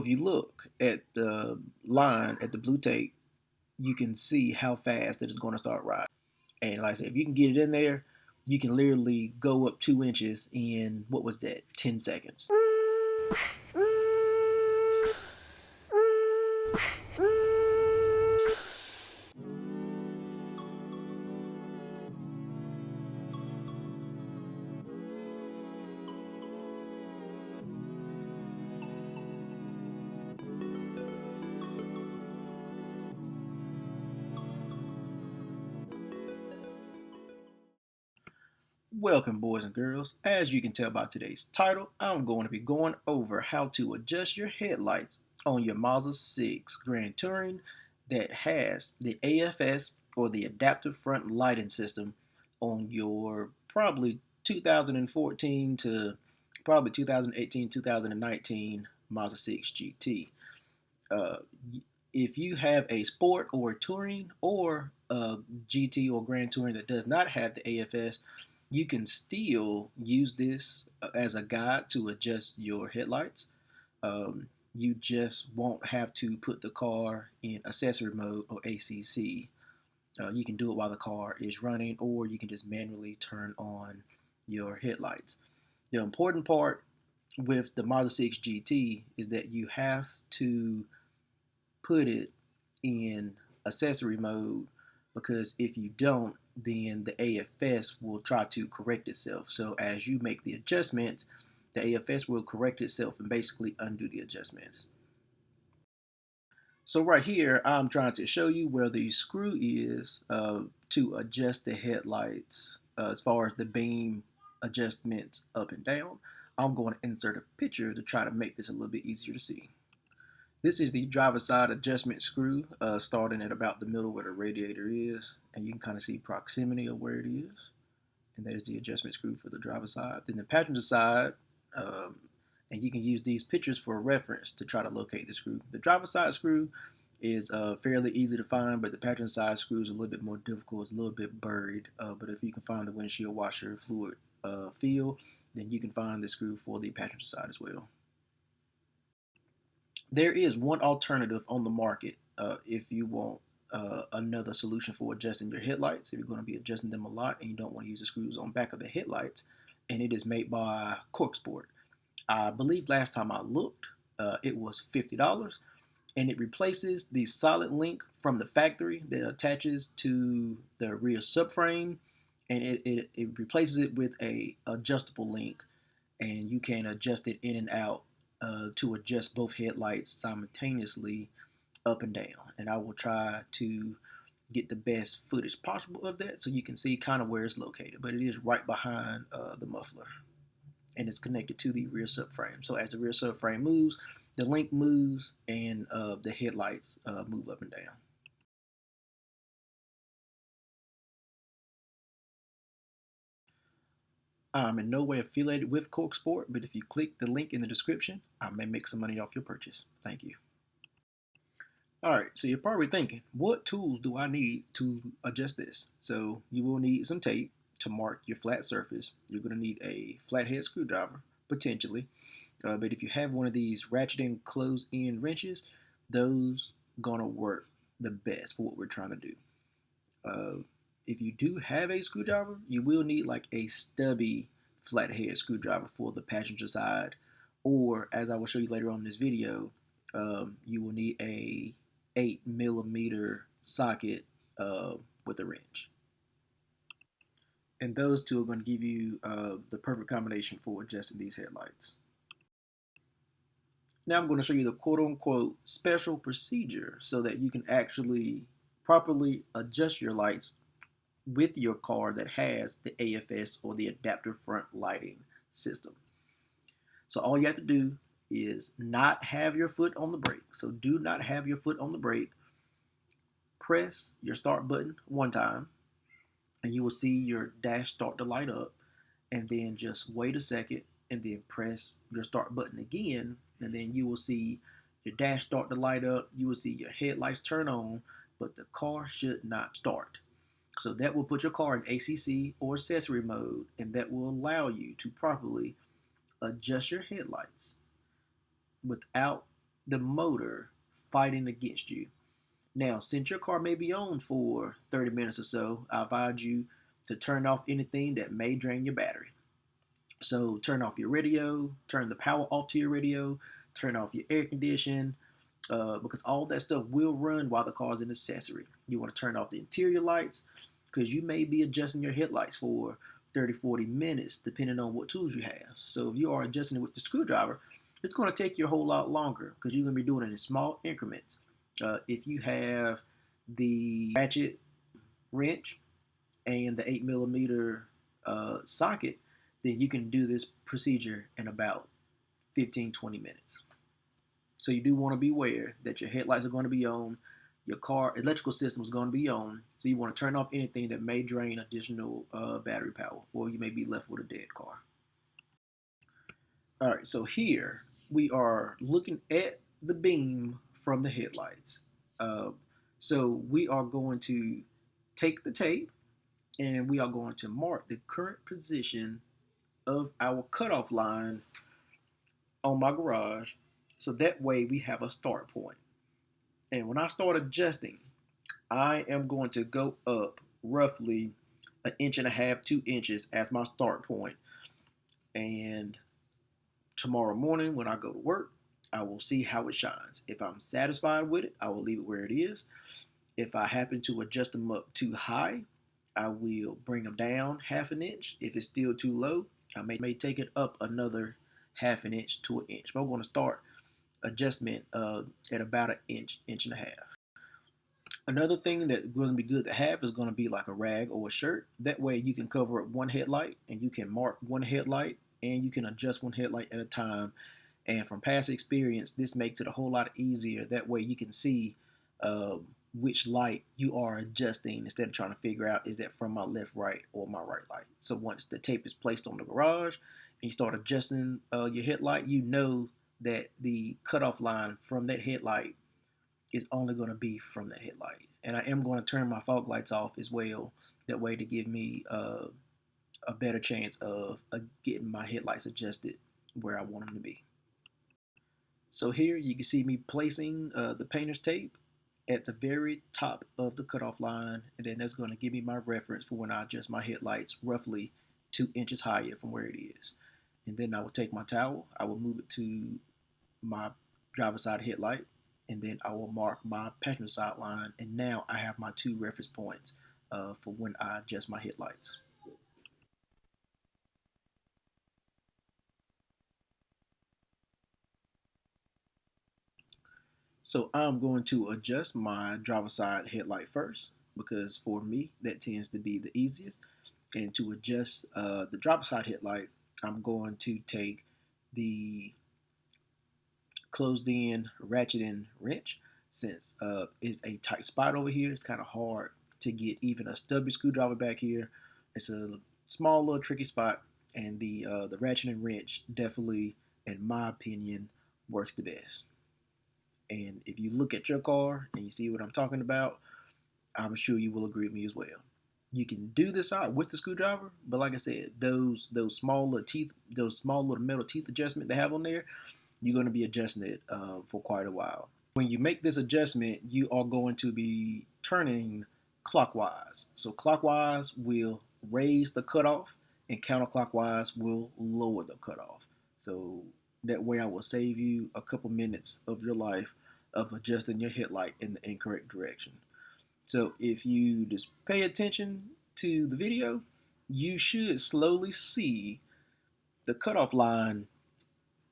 If you look at the line at the blue tape, you can see how fast it is going to start riding. And like I said, if you can get it in there, you can literally go up 2 inches in, what was that, 10 seconds. Welcome, boys and girls. As you can tell by today's title, I'm going to be going over how to adjust your headlights on your Mazda 6 Grand Touring that has the AFS, or the adaptive front lighting system, on your probably 2014 to probably 2018, 2019 Mazda 6 GT. Uh, if you have a sport or a touring or a GT or Grand Touring that does not have the AFS, you can still use this as a guide to adjust your headlights. You just won't have to put the car in accessory mode or ACC. You can do it while the car is running, or you can just manually turn on your headlights. The important part with the Mazda 6 GT is that you have to put it in accessory mode, because if you don't, then the AFS will try to correct itself. So as you make the adjustments, the AFS will correct itself and basically undo the adjustments. So right here, I'm trying to show you where the screw is to adjust the headlights as far as the beam adjustments up and down. I'm going to insert a picture to try to make this a little bit easier to see. This is the driver's side adjustment screw, starting at about the middle where the radiator is, and you can kind of see proximity of where it is. And that is the adjustment screw for the driver's side. Then the passenger side, and you can use these pictures for a reference to try to locate the screw. The driver's side screw is fairly easy to find, but the passenger side screw is a little bit more difficult. It's a little bit buried, but if you can find the windshield washer fluid feel, then you can find the screw for the passenger side as well. There is one alternative on the market if you want another solution for adjusting your headlights. If you're going to be adjusting them a lot and you don't want to use the screws on the back of the headlights, and it is made by Corksport. I believe last time I looked, it was $50, and it replaces the solid link from the factory that attaches to the rear subframe, and it replaces it with a adjustable link, and you can adjust it in and out to adjust both headlights simultaneously up and down. And I will try to get the best footage possible of that so you can see kind of where it's located. But it is right behind the muffler, and it's connected to the rear subframe. So as the rear subframe moves, the link moves, and the headlights move up and down. I'm in no way affiliated with Corksport, but if you click the link in the description, I may make some money off your purchase. Thank you. Alright, so you're probably thinking, what tools do I need to adjust this? So you will need some tape to mark your flat surface. You're going to need a flathead screwdriver, potentially. But if you have one of these ratcheting close-in wrenches, those going to work the best for what we're trying to do. If you do have a screwdriver, you will need like a stubby flathead screwdriver for the passenger side, or as I will show you later on in this video, you will need a 8mm socket with a wrench. And those two are going to give you the perfect combination for adjusting these headlights. Now I'm going to show you the quote-unquote special procedure so that you can actually properly adjust your lights with your car that has the AFS, or the adaptive front lighting system. So all you have to do is not have your foot on the brake. So do not have your foot on the brake. Press your start button one time, and you will see your dash start to light up, and then just wait a second and then press your start button again, and then you will see your dash start to light up. You will see your headlights turn on, but the car should not start. So that will put your car in ACC or accessory mode, and that will allow you to properly adjust your headlights without the motor fighting against you. Now, since your car may be on for 30 minutes or so, I advise you to turn off anything that may drain your battery. So turn off your radio, turn the power off to your radio, turn off your air conditioning, because all that stuff will run while the car is an accessory. You want to turn off the interior lights because you may be adjusting your headlights for 30-40 minutes depending on what tools you have. So if you are adjusting it with the screwdriver, it's going to take you a whole lot longer because you're going to be doing it in small increments. If you have the ratchet wrench and the 8mm socket, then you can do this procedure in about 15-20 minutes. So you do want to be aware that your headlights are going to be on, your car electrical system is going to be on, so you want to turn off anything that may drain additional battery power, or you may be left with a dead car. All right, so here we are looking at the beam from the headlights. So we are going to take the tape and we are going to mark the current position of our cutoff line on my garage, so that way we have a start point. And when I start adjusting, I am going to go up roughly 1.5 to 2 inches as my start point. And tomorrow morning when I go to work, I will see how it shines. If I'm satisfied with it, I will leave it where it is. If I happen to adjust them up too high, I will bring them down 1/2 inch. If it's still too low, I may take it up another 1/2 inch to 1 inch. But I'm going to start adjustment at about 1 inch, 1.5 inches. Another thing that going to be good to have is going to be like a rag or a shirt. That way you can cover up one headlight and you can mark one headlight and you can adjust one headlight at a time. And from past experience, this makes it a whole lot easier. That way you can see which light you are adjusting instead of trying to figure out, is that from my left, right, or my right light. So once the tape is placed on the garage and you start adjusting your headlight, you know that the cutoff line from that headlight is only going to be from that headlight. And I am going to turn my fog lights off as well, that way to give me a better chance of getting my headlights adjusted where I want them to be. So here you can see me placing the painter's tape at the very top of the cutoff line, and then that's going to give me my reference for when I adjust my headlights roughly 2 inches higher from where it is. And then I will take my towel, I will move it to my driver's side headlight, and then I will mark my passenger side line, and now I have my 2 reference points for when I adjust my headlights. So I'm going to adjust my driver's side headlight first, because for me that tends to be the easiest. And to adjust the driver's side headlight, I'm going to take the closed in ratcheting wrench. Since it's a tight spot over here, it's kind of hard to get even a stubby screwdriver back here. It's a small little tricky spot, and the ratcheting wrench definitely, in my opinion, works the best. And if you look at your car and you see what I'm talking about, I'm sure you will agree with me as well. You can do this out with the screwdriver, but like I said, those small little teeth, those small little metal teeth adjustment they have on there, you're going to be adjusting it for quite a while. When you make this adjustment, you are going to be turning clockwise. So clockwise will raise the cutoff, and counterclockwise will lower the cutoff. So that way I will save you a couple minutes of your life of adjusting your headlight in the incorrect direction. So if you just pay attention to the video, you should slowly see the cutoff line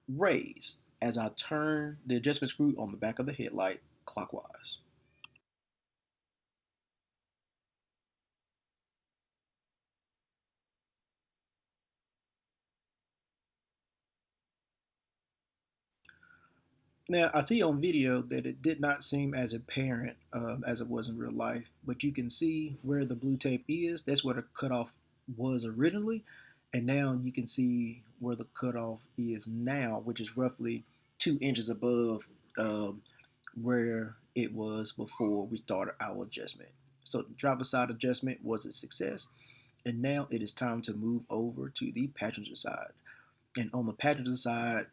raise as I turn the adjustment screw on the back of the headlight clockwise. Now, I see on video that it did not seem as apparent as it was in real life, but you can see where the blue tape is. That's where the cutoff was originally, and now you can see where the cutoff is now, which is roughly 2 inches above where it was before we started our adjustment. So the driver's side adjustment was a success, and now it is time to move over to the passenger side. And on the passenger side,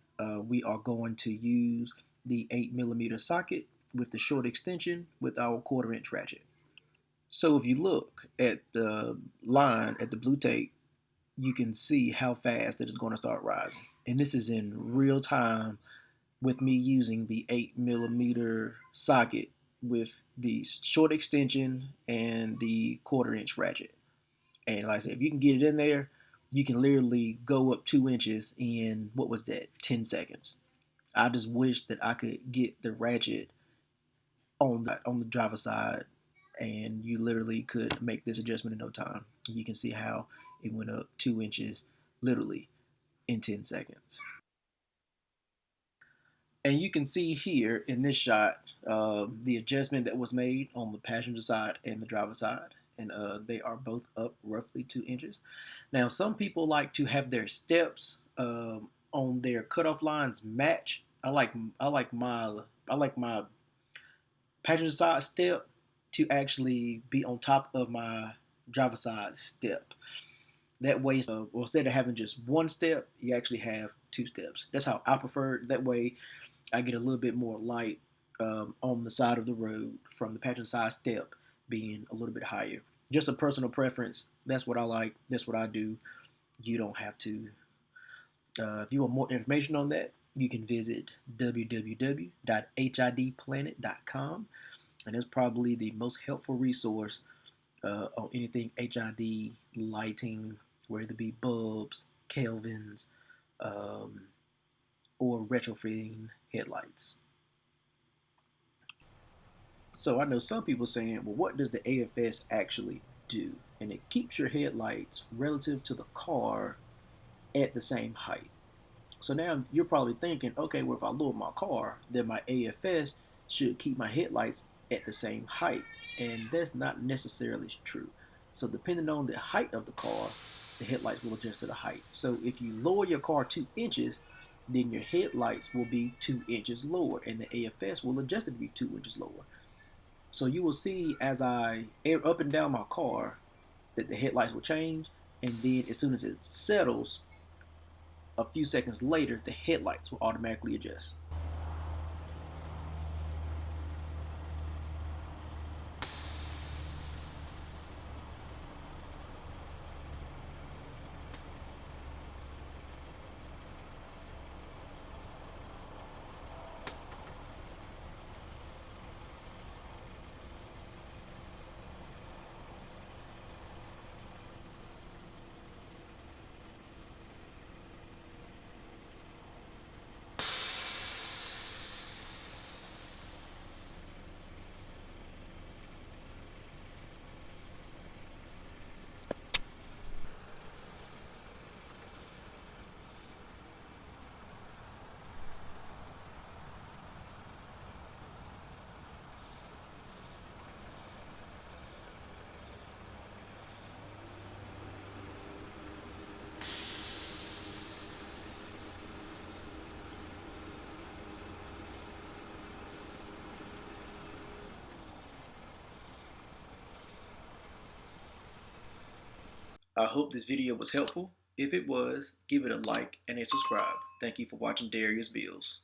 we are going to use the 8mm socket with the short extension with our 1/4" ratchet. So if you look at the line at the blue tape, you can see how fast it is going to start rising. And this is in real time with me using the 8mm socket with the short extension and the 1/4" ratchet. And like I said, if you can get it in there, you can literally go up 2 inches in, what was that, 10 seconds. I just wish that I could get the ratchet on the driver's side, and you literally could make this adjustment in no time. You can see how it went up 2 inches literally in 10 seconds. And you can see here in this shot the adjustment that was made on the passenger side and the driver's side. And they are both up roughly 2 inches. Now, some people like to have their steps on their cutoff lines match. I like my passenger side step to actually be on top of my driver's side step. That way, well, instead of having just one step, you actually have two steps. That's how I prefer it. That way, I get a little bit more light on the side of the road from the passenger side step being a little bit higher. Just a personal preference. That's what I like. That's what I do. You don't have to. If you want more information on that, you can visit www.hidplanet.com, and it's probably the most helpful resource on anything HID lighting, whether it be bulbs, kelvins, or retrofitting headlights. So I know some people saying, well, what does the AFS actually do? And it keeps your headlights relative to the car at the same height. So now you're probably thinking, okay, well, if I lower my car, then my AFS should keep my headlights at the same height. And that's not necessarily true. So depending on the height of the car, the headlights will adjust to the height. So if you lower your car 2 inches, then your headlights will be 2 inches lower, and the AFS will adjust it to be 2 inches lower. So you will see as I air up and down my car that the headlights will change, and then as soon as it settles, a few seconds later, the headlights will automatically adjust. I hope this video was helpful. If it was, give it a like and a subscribe. Thank you for watching Darius Builds.